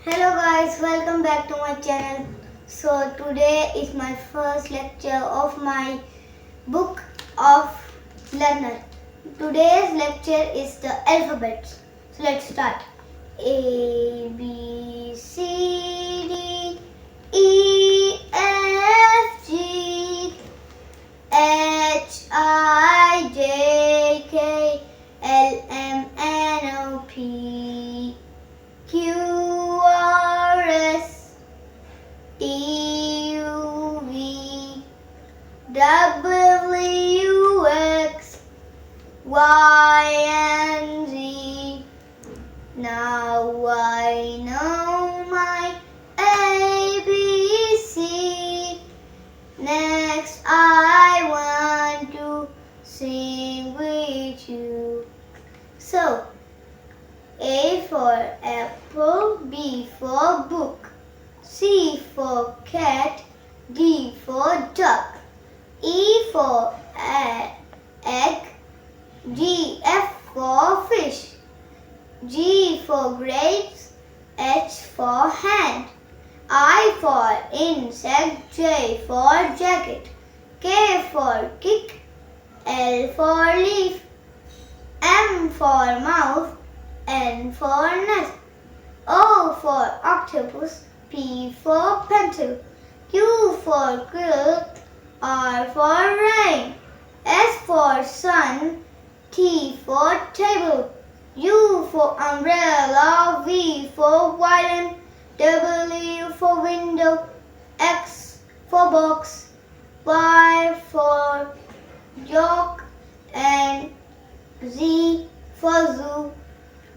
Hello guys, welcome back to my channel. So today is my first lecture of my book of learner. Today's lecture is the alphabets. So let's start. A B C D E F G H I J K L M N O P Q R S T U V W X Y and Z. Now I know my ABC. Next I want to sing with you. So, A for apple, B for book, C for cat, D for duck, E for egg, F for fish, G for grapes, H for hand, I for insect, J for jacket, K for kick, L for leaf, M for mouth, N for nest, O for octopus, P for pencil, Q for quill, R for rain, S for sun, T for table, U for umbrella, V for violin, W for window, X for box, Y for york, and Z for zoo.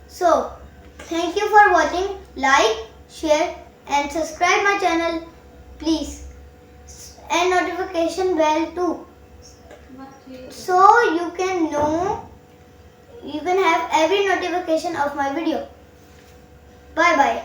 So, thank you for watching. Like, share and subscribe my channel please, and notification bell too, so you can have every notification of my video. Bye bye.